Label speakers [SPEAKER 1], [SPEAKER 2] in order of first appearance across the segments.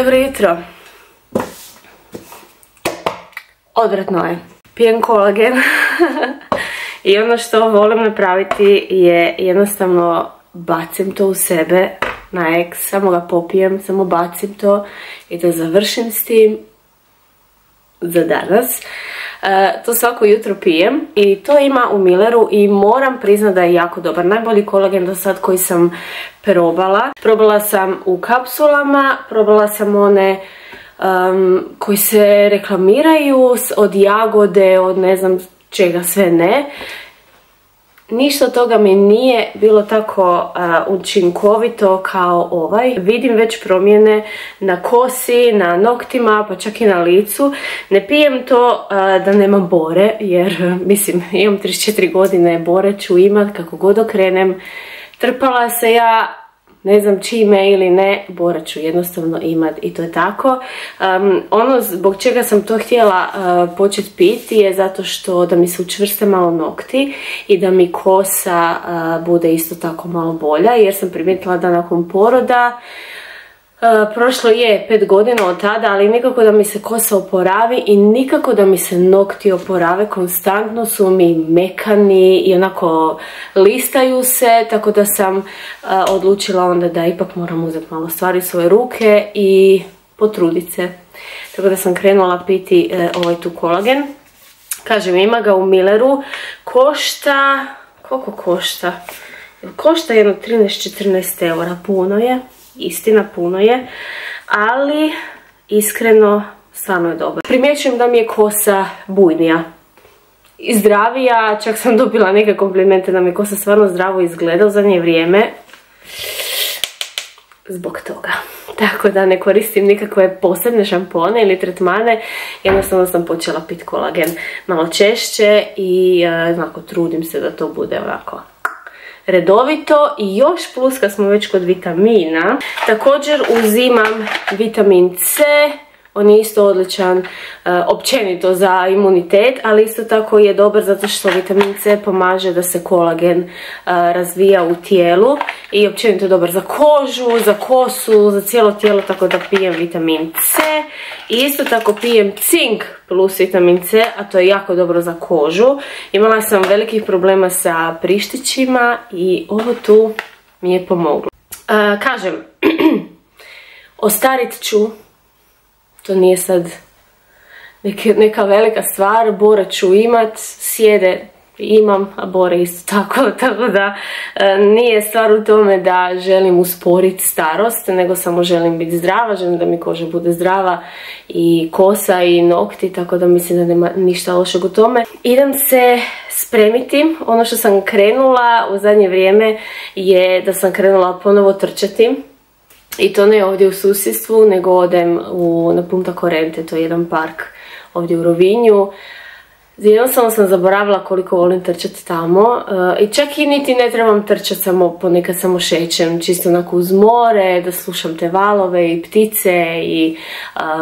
[SPEAKER 1] Dobro jutro. Odvratno je. Pijem kolagen i ono što volim napraviti je jednostavno bacim to u sebe na eks, samo ga popijem, samo bacim to i da završim s tim za danas. To svako jutro pijem i to ima u Milleru i moram priznati da je jako dobar. Najbolji kolagen do sad koji sam probala. Probala sam u kapsulama, probala sam one koji se reklamiraju od jagode, od ne znam čega sve ne. Ništa od toga mi nije bilo tako učinkovito kao ovaj. Vidim već promjene na kosi, na noktima, pa čak i na licu. Ne pijem to da nemam bore, jer mislim imam 34 godine, bore ću imat kako god okrenem. Trpala se ja, ne znam čime ili ne, bora ću jednostavno imat i to je tako. Ono zbog čega sam to htjela početi piti je zato što da mi se učvrste malo nokti i da mi kosa bude isto tako malo bolja, jer sam primijetila da nakon poroda prošlo je 5 godina od tada, ali nikako da mi se kosa oporavi i nikako da mi se nokti oporave. Konstantno su mi mekani i onako listaju se, tako da sam odlučila onda da ipak moram uzeti malo stvari u svoje ruke i potruditi se. Tako da sam krenula piti ovaj tu kolagen. Kažem, ima ga u Milleru. Košta, koliko košta? Košta jedno 13-14 eura, puno je. Istina, puno je, ali iskreno stvarno je dobro. Primjećujem da mi je kosa bujnija i zdravija, čak sam dobila neke komplimente da mi kosa stvarno zdravo izgleda u zadnje vrijeme zbog toga. Tako da ne koristim nikakve posebne šampone ili tretmane, jednostavno sam počela piti kolagen malo češće i onako trudim se da to bude onako redovito. I još plus kad smo već kod vitamina, također uzimam vitamin C. On je isto odličan općenito za imunitet, ali isto tako je dobar zato što vitamin C pomaže da se kolagen razvija u tijelu i općenito je dobar za kožu, za kosu, za cijelo tijelo, tako da pijem vitamin C. I isto tako pijem cink plus vitamin C, a to je jako dobro za kožu. Imala sam velikih problema sa prištićima i ovo tu mi je pomoglo. Kažem, ostarit ću. To nije sad neka velika stvar, bore ću imat, sjede imam, a bore isto tako, tako da nije stvar u tome da želim usporiti starost, nego samo želim biti zdrava, želim da mi koža bude zdrava i kosa i nokti, tako da mislim da nema ništa lošeg u tome. Idem se spremiti. Ono što sam krenula u zadnje vrijeme je da sam krenula ponovo trčati. I to ne ovdje u susjedstvu, nego odem na Punta Corrente, to je jedan park ovdje u Rovinju. Jednostavno sam zaboravila koliko volim trčati tamo i čak i niti ne trebam trčati, ponekad samo šećem, čisto onako uz more, da slušam te valove i ptice i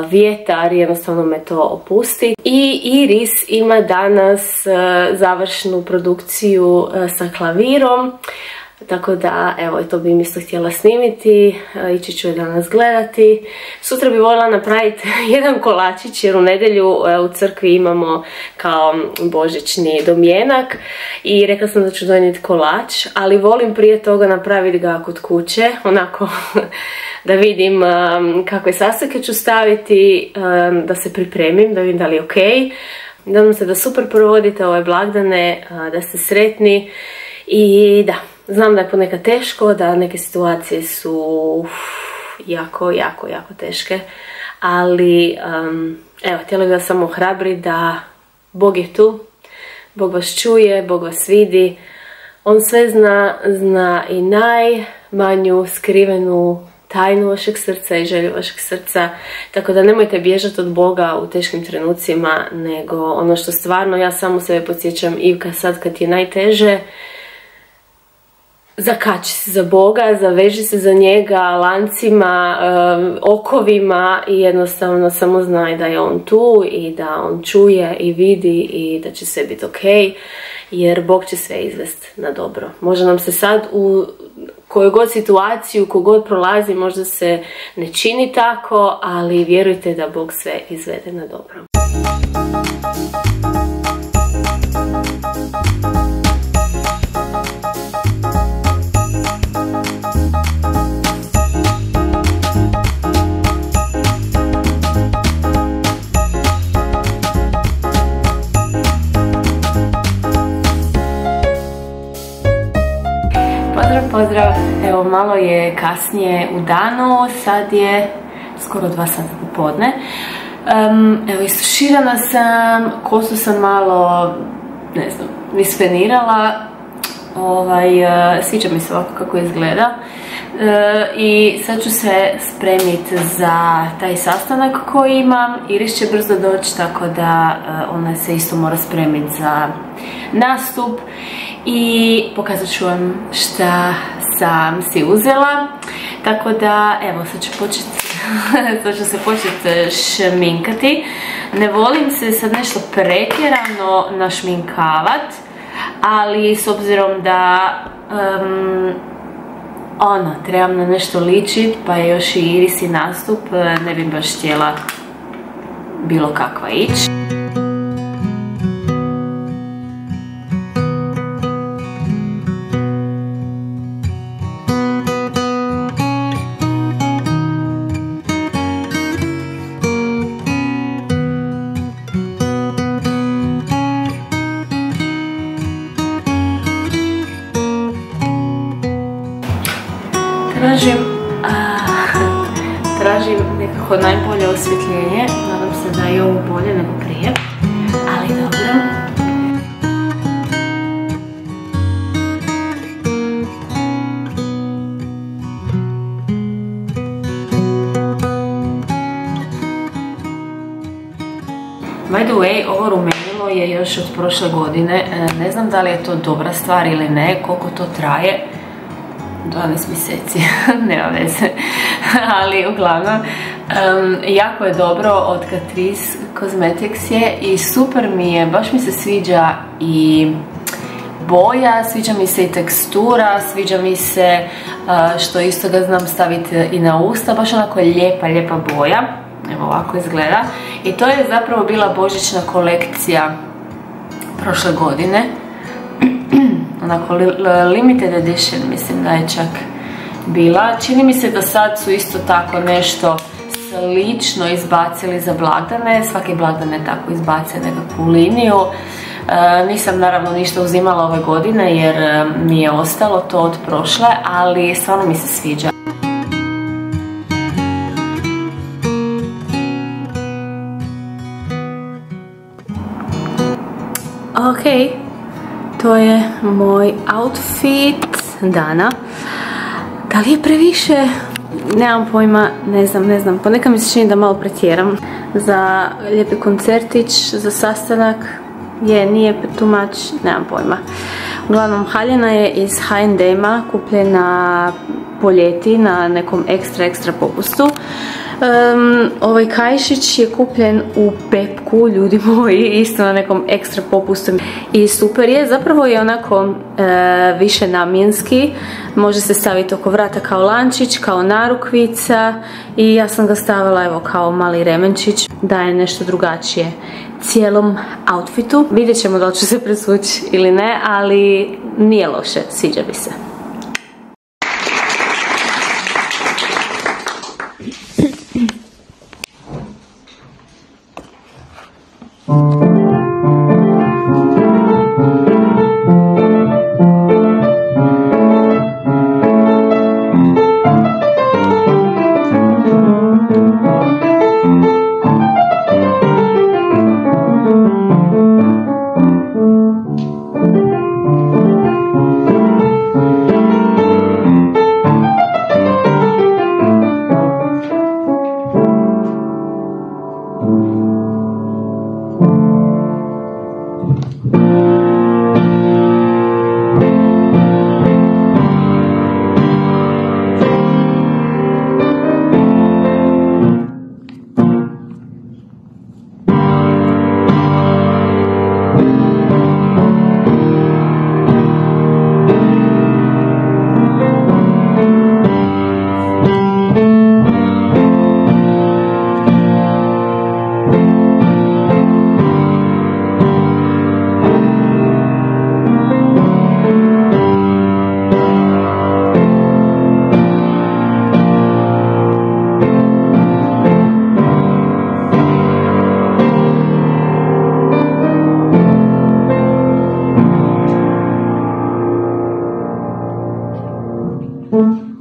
[SPEAKER 1] vjetar, jednostavno me to opusti. I Iris ima danas završnu produkciju sa klavirom. Tako da, evo, i to bi mi isto htjela snimiti, ići ću je danas gledati. Sutra bi voljela napraviti jedan kolačić, jer u nedjelju u crkvi imamo kao božićni domjenak i rekla sam da ću donijeti kolač, ali volim prije toga napraviti ga kod kuće, onako da vidim kakve sastojke ću staviti, da se pripremim, da vidim da li je ok. Nadam se da super provodite ove blagdane, da ste sretni i da. Znam da je ponekad teško, da neke situacije su jako teške, ali evo, htjela bih vas samo ohrabriti da Bog je tu, Bog vas čuje, Bog vas vidi, On sve zna, zna i najmanju skrivenu tajnu vašeg srca i želju vašeg srca, tako da nemojte bježati od Boga u teškim trenucima, nego ono što stvarno ja samo sebe podsjećam i sad kad je najteže, zakači se za Boga, zaveži se za njega lancima, okovima i jednostavno samo znaj da je On tu i da On čuje i vidi i da će sve biti ok, jer Bog će sve izvesti na dobro. Može nam se sad u koju god situaciju, koju god prolazi, možda se ne čini tako, ali vjerujte da Bog sve izvede na dobro. Pozdrav, evo malo je kasnije u danu, sad je skoro 2 sata popodne. Evo istuširana sam, kosu sam malo, ne znam, isfenirala, sviđa mi se ovako kako izgleda. I sad ću se spremiti za taj sastanak koji imam. Iris će brzo doći, tako da ona se isto mora spremiti za nastup. I pokazat ću vam šta sam si uzela. Tako da, evo, sad ću se početi šminkati. Ne volim se sad nešto pretjerano našminkavat, ali s obzirom da trebam na nešto ličit, pa je još i Iris i nastup, ne bi baš htjela bilo kakva ići. Tražim nekako najbolje osvjetljenje, nadam se da je ovo bolje nego prije, ali dobro. By the way, ovo rumenilo je još od prošle godine, ne znam da li je to dobra stvar ili ne, koliko to traje. 12 mjeseci, nema veze, ali uglavnom jako je dobro od Catrice Cosmetics je i super mi je, baš mi se sviđa i boja, sviđa mi se i tekstura, sviđa mi se što isto ga znam staviti i na usta, baš onako lijepa boja, evo ovako izgleda. I to je zapravo bila božićna kolekcija prošle godine. Onako limited edition, mislim da je čak bila. Čini mi se da sad su isto tako nešto slično izbacili za blagdane. Svaki blagdan je tako izbacio nekakvu liniju. Nisam naravno ništa uzimala ove godine jer mi je ostalo to od prošle, ali stvarno mi se sviđa. Ok. To je moj outfit dana. Da li je previše? Nemam pojma, ne znam. Ponekad mi se čini da malo pretjeram. Za lijepi koncertić, za sastanak nije too much, nemam pojma. Uglavnom, haljina je iz H&M-a, kupljena po ljeti na nekom ekstra popustu. Ovaj kajšić je kupljen u Pepku, ljudi moji, isto na nekom ekstra popustu i super je, zapravo je onako više namjenski, može se staviti oko vrata kao lančić, kao narukvica i ja sam ga stavila evo kao mali remenčić, daje nešto drugačije cijelom outfitu. Vidjet ćemo da li ću se presvući ili ne, ali nije loše, sviđa mi se. Dobro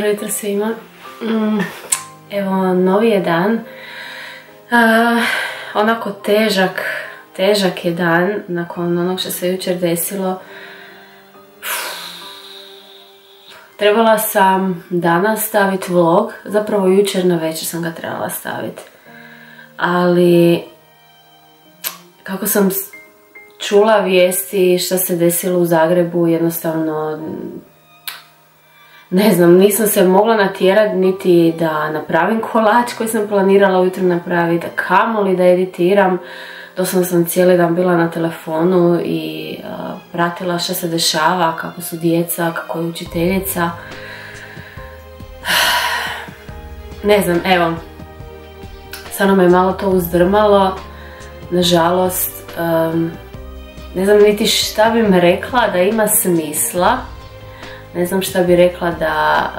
[SPEAKER 1] jutro svima. Evo, novi je dan. Onako težak je dan nakon onog što se jučer desilo. Trebala sam danas staviti vlog, zapravo jučer na večer sam ga trebala staviti. Ali kako sam čula vijesti što se desilo u Zagrebu, jednostavno ne znam, nisam se mogla natjerati niti da napravim kolač koji sam planirala ujutro napraviti, kamoli da editiram. Doslovno sam cijeli dan bila na telefonu i pratila što se dešava, kako su djeca, kako je učiteljica. Ne znam, evo, stvarno me malo to uzdrmalo, nažalost. Ne znam niti šta bi me rekla da ima smisla. Ne znam šta bi rekla da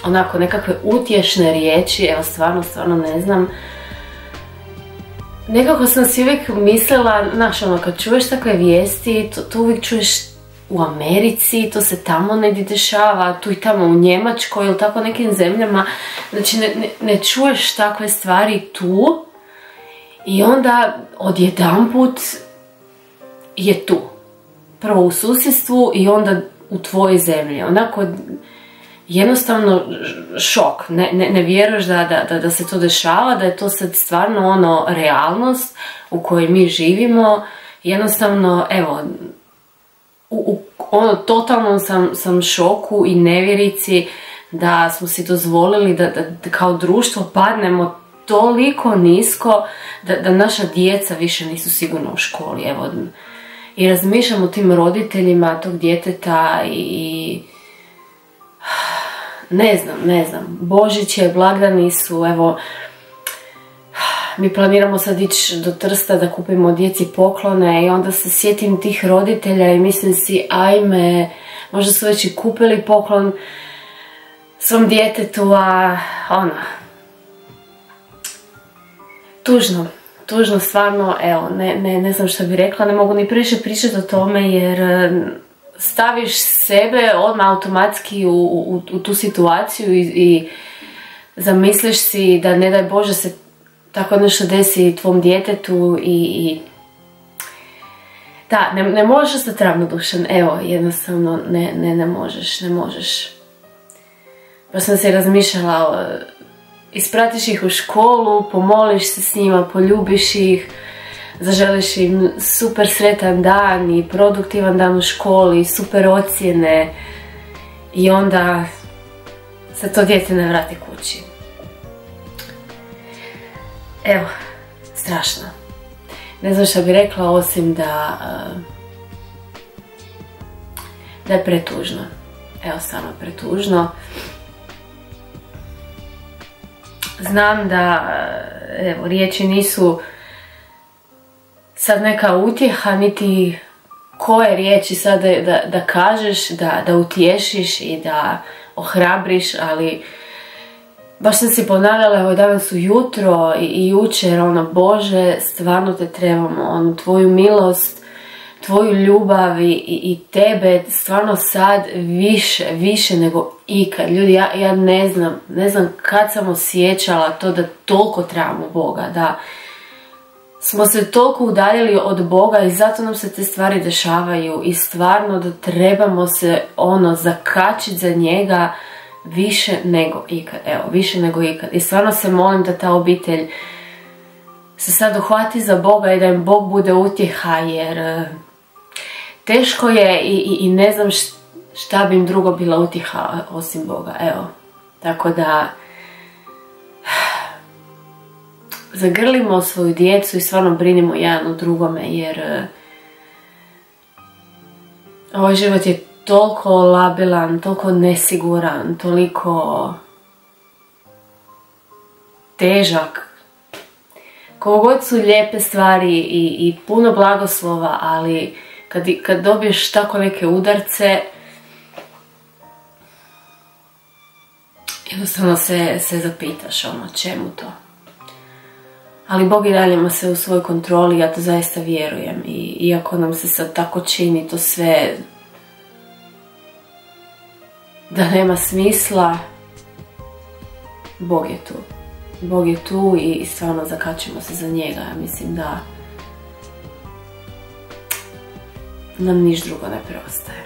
[SPEAKER 1] onako nekakve utješne riječi, evo stvarno ne znam. Nekako sam si uvijek mislila, znaš ono, kad čuješ takve vijesti, to uvijek čuješ u Americi, to se tamo negdje dešava, tu i tamo u Njemačkoj ili tako nekim zemljama. Znači ne čuješ takve stvari tu i onda odjedanput je tu. Prvo u susjedstvu i onda u tvojoj zemlji. Onako, jednostavno šok. Ne vjeruješ da se to dešava, da je to sad stvarno ono realnost u kojoj mi živimo. Jednostavno, evo, ono totalnom sam šoku i nevjerici da smo si dozvolili da kao društvo padnemo toliko nisko da naša djeca više nisu sigurno u školi. Evo, i razmišljam o tim roditeljima tog djeteta i ne znam, Božić je, blagdani su, evo, mi planiramo sad ići do Trsta da kupimo djeci poklone i onda se sjetim tih roditelja i mislim si, ajme, možda su već i kupili poklon svom djetetu, a ono, tužno stvarno, evo, ne znam što bi rekla, ne mogu ni previše pričati o tome jer staviš sebe odmah automatski u tu situaciju i zamisliš si da ne daj Bože se tako nešto desi tvom djetetu i da, ne možeš ostati ravnodušan, evo, jednostavno ne možeš. Pa sam se razmišljala, ispratiš ih u školu, pomoliš se s njima, poljubiš ih, zaželiš im super sretan dan i produktivan dan u školi, super ocjene i onda se to dijete ne vrati kući. Evo, strašno. Ne znam što bi rekla osim da je pretužno. Evo, samo pretužno. Znam da, evo, riječi nisu sad neka utjeha, niti koje riječi sad da kažeš, da utješiš i da ohrabriš, ali baš sam si ponavljala, evo, danas ujutro i jučer, ono, Bože, stvarno te trebamo, onu tvoju milost, tvoju ljubav i tebe stvarno sad više nego ikad. Ljudi, ja ne znam kad sam osjećala to da toliko trebamo Boga, da smo se toliko udaljili od Boga i zato nam se te stvari dešavaju i stvarno da trebamo se zakačiti za njega više nego ikad. Evo, više nego ikad. I stvarno se molim da ta obitelj se sad uhvati za Boga i da im Bog bude utjeha, jer teško je i ne znam šta bi im drugo bila utjeha osim Boga. Evo, tako da zagrlimo svoju djecu i stvarno brinimo jedan o drugome, jer ovaj život je toliko labilan, toliko nesiguran, toliko težak. Koliko god su lijepe stvari i puno blagoslova, ali kad dobiješ tako neke udarce, jednostavno se zapitaš čemu to. Ali Bog i dalje ima sve u svojoj kontroli, ja to zaista vjerujem. I iako nam se sad tako čini to sve da nema smisla, Bog je tu. Bog je tu i stvarno zakačimo se za njega. Ja mislim da nam niš drugo ne preostaje.